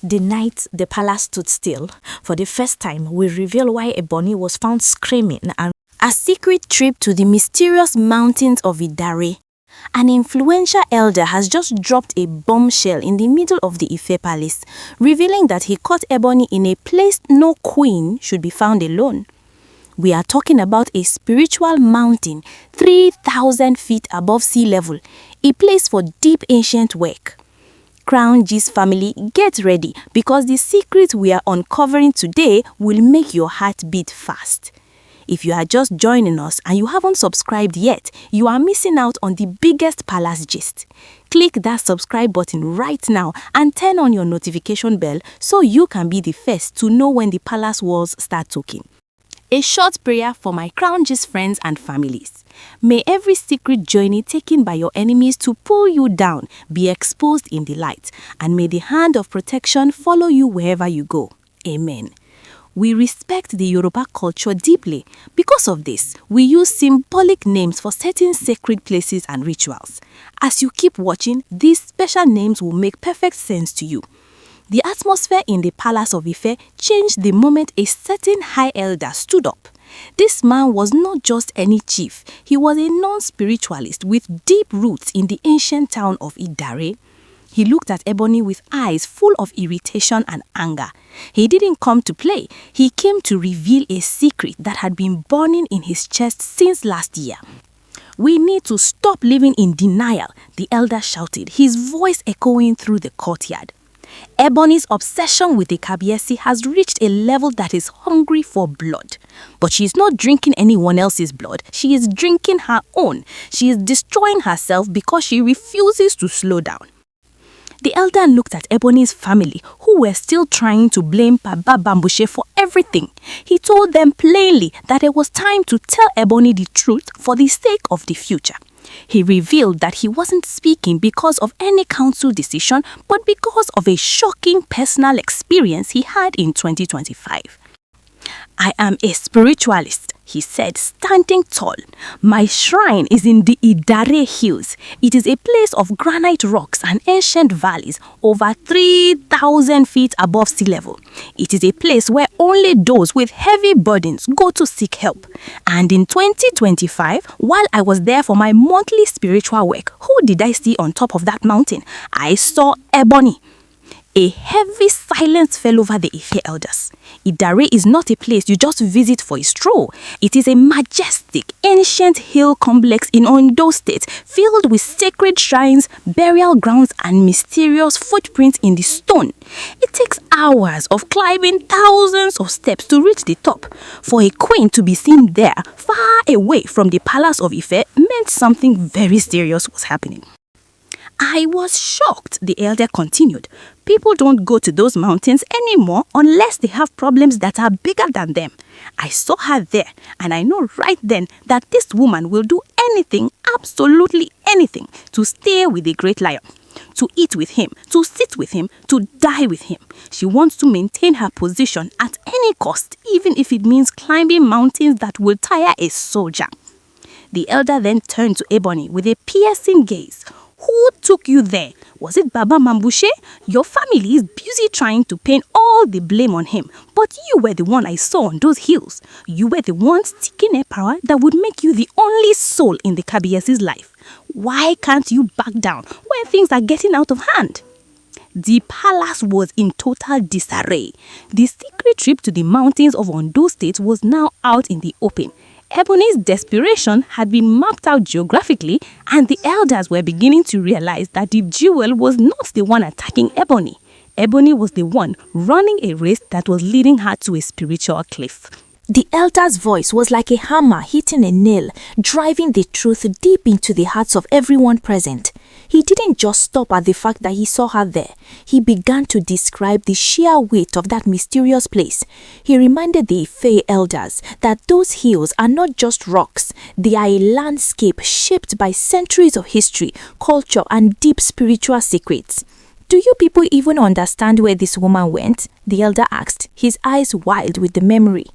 The night the palace stood still, for the first time we reveal why Ebony was found screaming and a secret trip to the mysterious mountains of Idare. An influential elder has just dropped a bombshell in the middle of the Ife palace, revealing that he caught Ebony in a place no queen should be found alone. We are talking about a spiritual mountain 3,000 feet above sea level, a place for deep ancient work. Crown G's family, get ready because the secret we are uncovering today will make your heart beat fast. If you are just joining us and you haven't subscribed yet, you are missing out on the biggest palace gist. Click that subscribe button right now and turn on your notification bell so you can be the first to know when the palace walls start talking. A short prayer for my Crown G's friends and families. May every secret journey taken by your enemies to pull you down be exposed in the light, and may the hand of protection follow you wherever you go. Amen. We respect the Yoruba culture deeply. Because of this, we use symbolic names for certain sacred places and rituals. As you keep watching, these special names will make perfect sense to you. The atmosphere in the Palace of Ife changed the moment a certain high elder stood up. This man was not just any chief. He was a non-spiritualist with deep roots in the ancient town of Idare. He looked at Ebony with eyes full of irritation and anger. He didn't come to play. He came to reveal a secret that had been burning in his chest since last year. "We need to stop living in denial," the elder shouted, his voice echoing through the courtyard. Ebony's obsession with the Kabiyesi has reached a level that is hungry for blood. But she is not drinking anyone else's blood. She is drinking her own. She is destroying herself because she refuses to slow down. The elder looked at Ebony's family, who were still trying to blame Baba Bambushe for everything. He told them plainly that it was time to tell Ebony the truth for the sake of the future. He revealed that he wasn't speaking because of any council decision, but because of a shocking personal experience he had in 2025. "I am a spiritualist," he said, standing tall. "My shrine is in the Idare Hills. It is a place of granite rocks and ancient valleys over 3,000 feet above sea level. It is a place where only those with heavy burdens go to seek help. And in 2025, while I was there for my monthly spiritual work, who did I see on top of that mountain? I saw Ebony." A heavy silence fell over the Ife elders. Idare is not a place you just visit for a stroll. It is a majestic, ancient hill complex in Ondo State, filled with sacred shrines, burial grounds, and mysterious footprints in the stone. It takes hours of climbing thousands of steps to reach the top. For a queen to be seen there, far away from the Palace of Ife, meant something very serious was happening. "I was shocked," the elder continued. "People don't go to those mountains anymore unless they have problems that are bigger than them. I saw her there, and I know right then that this woman will do anything, absolutely anything, to stay with the great lion, to eat with him, to sit with him, to die with him. She wants to maintain her position at any cost, even if it means climbing mountains that will tire a soldier." The elder then turned to Ebony with a piercing gaze. "Who took you there? Was it Baba Mambushe? Your family is busy trying to pin all the blame on him, but you were the one I saw on those hills. You were the one seeking a power that would make you the only soul in the Kabiyesi's life. Why can't you back down when things are getting out of hand?" The palace was in total disarray. The secret trip to the mountains of Ondo State was now out in the open. Ebony's desperation had been mapped out geographically, and the elders were beginning to realize that the jewel was not the one attacking Ebony. Ebony was the one running a race that was leading her to a spiritual cliff. The elder's voice was like a hammer hitting a nail, driving the truth deep into the hearts of everyone present. He didn't just stop at the fact that he saw her there. He began to describe the sheer weight of that mysterious place. He reminded the Ife elders that those hills are not just rocks. They are a landscape shaped by centuries of history, culture, and deep spiritual secrets. "Do you people even understand where this woman went?" the elder asked, his eyes wild with the memory.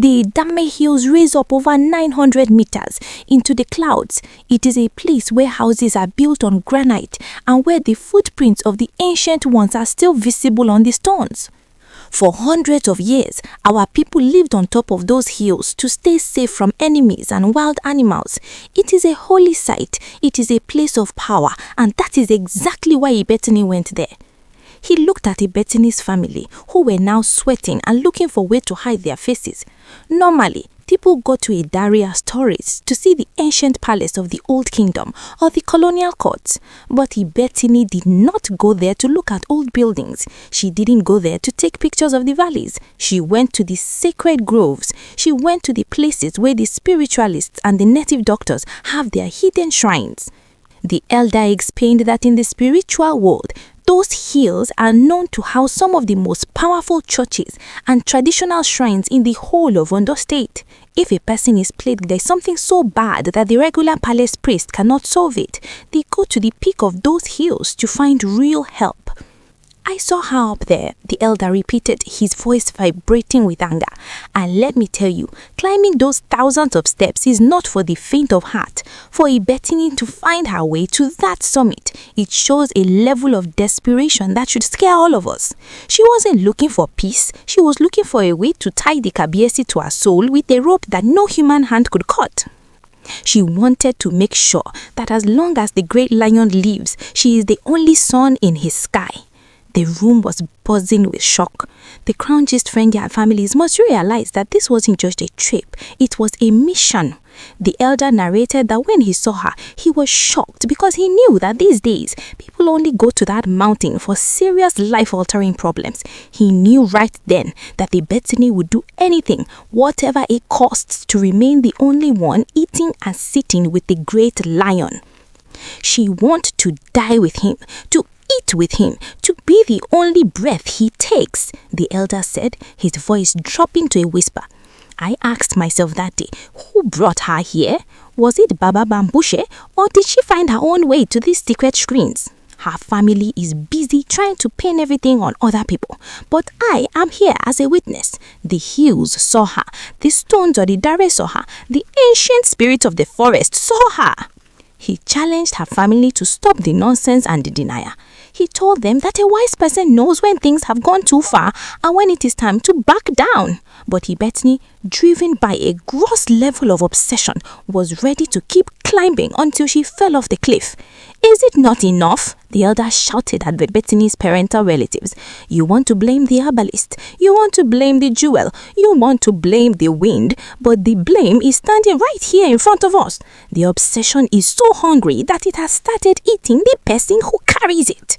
The Dame Hills raise up over 900 meters into the clouds. It is a place where houses are built on granite and where the footprints of the ancient ones are still visible on the stones. For hundreds of years, our people lived on top of those hills to stay safe from enemies and wild animals. It is a holy site, it is a place of power, and that is exactly why Ebony went there. He looked at Ebony's family, who were now sweating and looking for a way to hide their faces. Normally, people go to Idari as tourists to see the ancient palace of the Old Kingdom or the colonial courts. But Ebony did not go there to look at old buildings. She didn't go there to take pictures of the valleys. She went to the sacred groves. She went to the places where the spiritualists and the native doctors have their hidden shrines. The elder explained that in the spiritual world, those hills are known to house some of the most powerful churches and traditional shrines in the whole of Ondo State. If a person is plagued, there's something so bad that the regular palace priest cannot solve it, they go to the peak of those hills to find real help. I saw her up there, the elder repeated, his voice vibrating with anger. And let me tell you, climbing those thousands of steps is not for the faint of heart. For Ebony to find her way to that summit, it shows a level of desperation that should scare all of us. She wasn't looking for peace, she was looking for a way to tie the Kabiesi to her soul with a rope that no human hand could cut. She wanted to make sure that as long as the great lion lives, she is the only sun in his sky. The room was buzzing with shock. The Crown Gist Friendia families must realize that this wasn't just a trip, it was a mission. The elder narrated that when he saw her, he was shocked because he knew that these days, people only go to that mountain for serious life-altering problems. He knew right then that the Ebony would do anything, whatever it costs, to remain the only one eating and sitting with the great lion. She wanted to die with him, to eat with him, to be the only breath he takes, the elder said, his voice dropping to a whisper. I asked myself that day, who brought her here? Was it Baba Bambushe, or did she find her own way to these secret screens? Her family is busy trying to pin everything on other people, but I am here as a witness. The hills saw her, the stones or the dare saw her, the ancient spirit of the forest saw her. He challenged her family to stop the nonsense and the denial. He told them that a wise person knows when things have gone too far and when it is time to back down. But Ebony, driven by a gross level of obsession, was ready to keep climbing until she fell off the cliff. Is it not enough? The elder shouted at Ebony's parental relatives. You want to blame the herbalist, you want to blame the jewel, you want to blame the wind, but the blame is standing right here in front of us. The obsession is so hungry that it has started eating the person who carries it.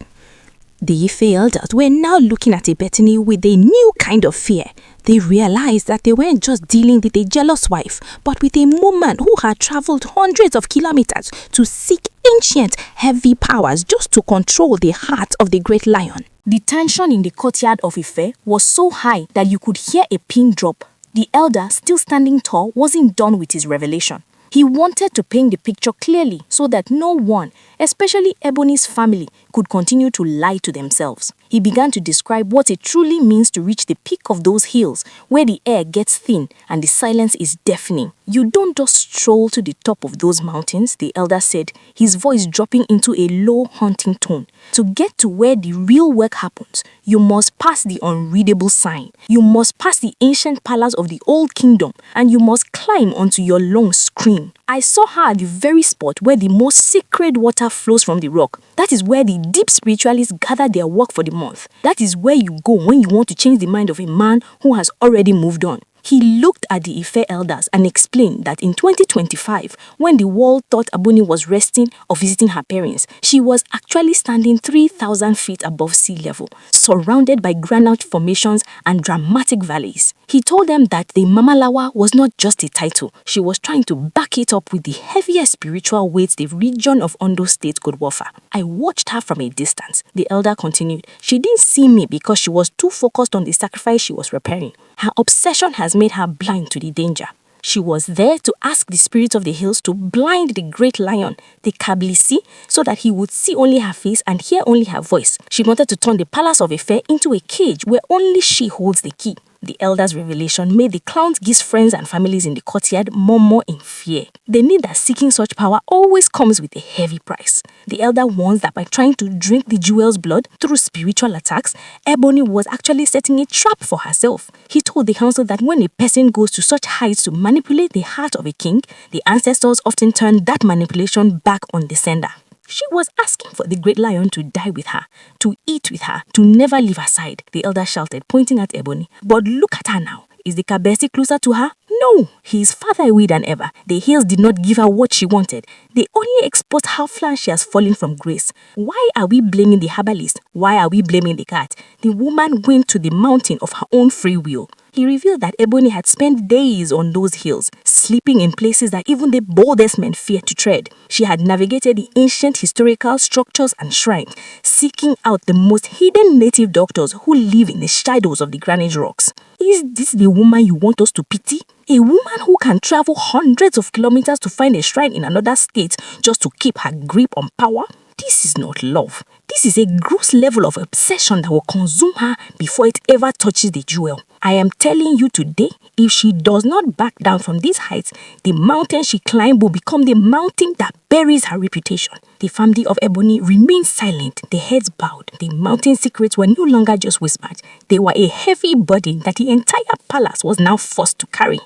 The Ife elders were now looking at Ebony with a new kind of fear. They realized that they weren't just dealing with a jealous wife, but with a woman who had traveled hundreds of kilometers to seek ancient, heavy powers just to control the heart of the great lion. The tension in the courtyard of Ife was so high that you could hear a pin drop. The elder, still standing tall, wasn't done with his revelation. He wanted to paint the picture clearly so that no one, especially Ebony's family, could continue to lie to themselves. He began to describe what it truly means to reach the peak of those hills where the air gets thin and the silence is deafening. You don't just stroll to the top of those mountains, the elder said, his voice dropping into a low, haunting tone. To get to where the real work happens, you must pass the unreadable sign. You must pass the ancient palace of the Old Kingdom, and you must climb onto your lungs scream. I saw her at the very spot where the most sacred water flows from the rock. That is where the deep spiritualists gather their work for the month. That is where you go when you want to change the mind of a man who has already moved on. He looked at the Ife elders and explained that in 2025, when the world thought Ebony was resting or visiting her parents, she was actually standing 3,000 feet above sea level, surrounded by granite formations and dramatic valleys. He told them that the Mamalawa was not just a title, she was trying to back it up with the heaviest spiritual weight the region of Ondo State could offer. I watched her from a distance, the elder continued. She didn't see me because she was too focused on the sacrifice she was preparing. Her obsession has made her blind to the danger. She was there to ask the spirit of the hills to blind the great lion, the Kablisi, so that he would see only her face and hear only her voice. She wanted to turn the palace of Ife into a cage where only she holds the key. The elder's revelation made the clown's friends and families in the courtyard murmur in fear. They knew that seeking such power always comes with a heavy price. The elder warns that by trying to drink the jewel's blood through spiritual attacks, Ebony was actually setting a trap for herself. He told the council that when a person goes to such heights to manipulate the heart of a king, the ancestors often turn that manipulation back on the sender. She was asking for the great lion to die with her, to eat with her, to never leave her side, the elder shouted, pointing at Ebony. But look at her now. Is the Kabesi closer to her? No, he is farther away than ever. The hills did not give her what she wanted. They only exposed how far she has fallen from grace. Why are we blaming the herbalist? Why are we blaming the cat? The woman went to the mountain of her own free will. He revealed that Ebony had spent days on those hills, sleeping in places that even the boldest men feared to tread. She had navigated the ancient historical structures and shrines, seeking out the most hidden native doctors who live in the shadows of the granite rocks. Is this the woman you want us to pity? A woman who can travel hundreds of kilometers to find a shrine in another state just to keep her grip on power? This is not love. This is a gross level of obsession that will consume her before it ever touches the jewel. I am telling you today, if she does not back down from these heights, the mountain she climbed will become the mountain that buries her reputation. The family of Ebony remained silent, their heads bowed. The mountain secrets were no longer just whispered. They were a heavy burden that the entire palace was now forced to carry.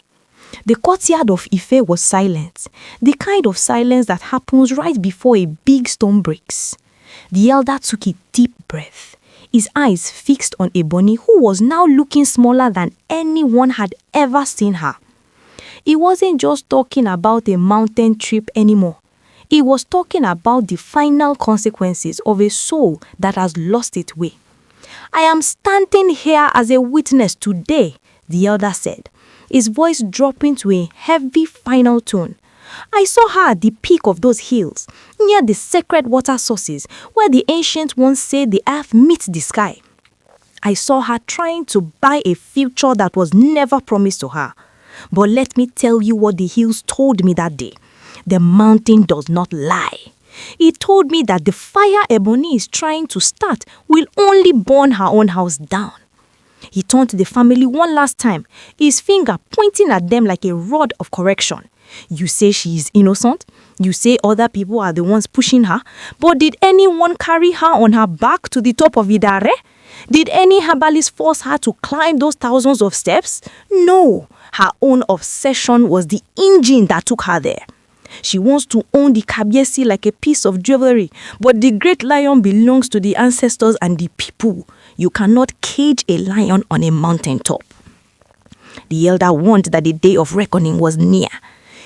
The courtyard of Ife was silent, the kind of silence that happens right before a big storm breaks. The elder took a deep breath, his eyes fixed on Ebony, who was now looking smaller than anyone had ever seen her. He wasn't just talking about a mountain trip anymore. He was talking about the final consequences of a soul that has lost its way. I am standing here as a witness today, the elder said, his voice dropping to a heavy final tone. I saw her at the peak of those hills, near the sacred water sources, where the ancient ones say the earth meets the sky. I saw her trying to buy a future that was never promised to her. But let me tell you what the hills told me that day. The mountain does not lie. It told me that the fire Ebony is trying to start will only burn her own house down. He turned to the family one last time, his finger pointing at them like a rod of correction. You say she is innocent. You say other people are the ones pushing her. But did anyone carry her on her back to the top of Idare? Did any herbalist force her to climb those thousands of steps? No. Her own obsession was the engine that took her there. She wants to own the Kabiesi like a piece of jewelry, but the great lion belongs to the ancestors and the people. You cannot cage a lion on a mountaintop. The elder warned that the day of reckoning was near.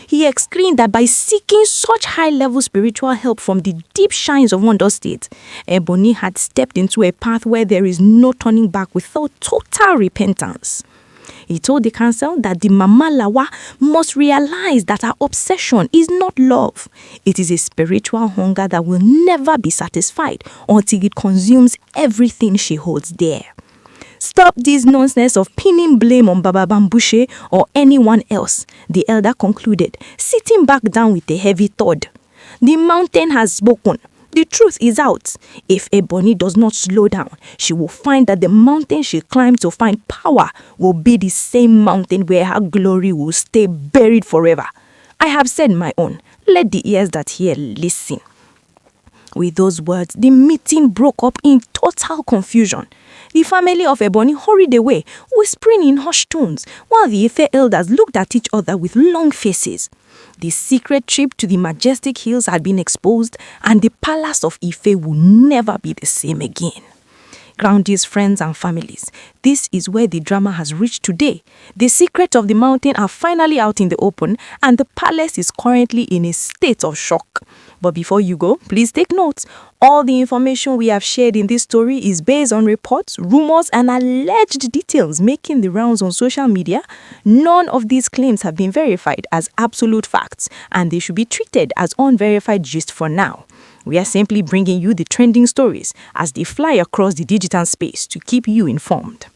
He explained that by seeking such high-level spiritual help from the deep shines of Ondo State, Ebony had stepped into a path where there is no turning back without total repentance. He told the council that the Mama Lawa must realize that her obsession is not love. It is a spiritual hunger that will never be satisfied until it consumes everything she holds dear. Stop this nonsense of pinning blame on Baba Bambushe or anyone else, the elder concluded, sitting back down with a heavy thud. The mountain has spoken. The truth is out. If Ebony does not slow down, she will find that the mountain she climbed to find power will be the same mountain where her glory will stay buried forever. I have said my own. Let the ears that hear listen. With those words, the meeting broke up in total confusion. The family of Ebony hurried away, whispering in hushed tones, while the Ife elders looked at each other with long faces. The secret trip to the majestic hills had been exposed, and the palace of Ife will never be the same again. Groundies, friends and families, this is where the drama has reached today. The secrets of the mountain are finally out in the open, and the palace is currently in a state of shock. But before you go, please take note. All the information we have shared in this story is based on reports, rumors, and alleged details making the rounds on social media. None of these claims have been verified as absolute facts, and they should be treated as unverified gist for now. We are simply bringing you the trending stories as they fly across the digital space to keep you informed.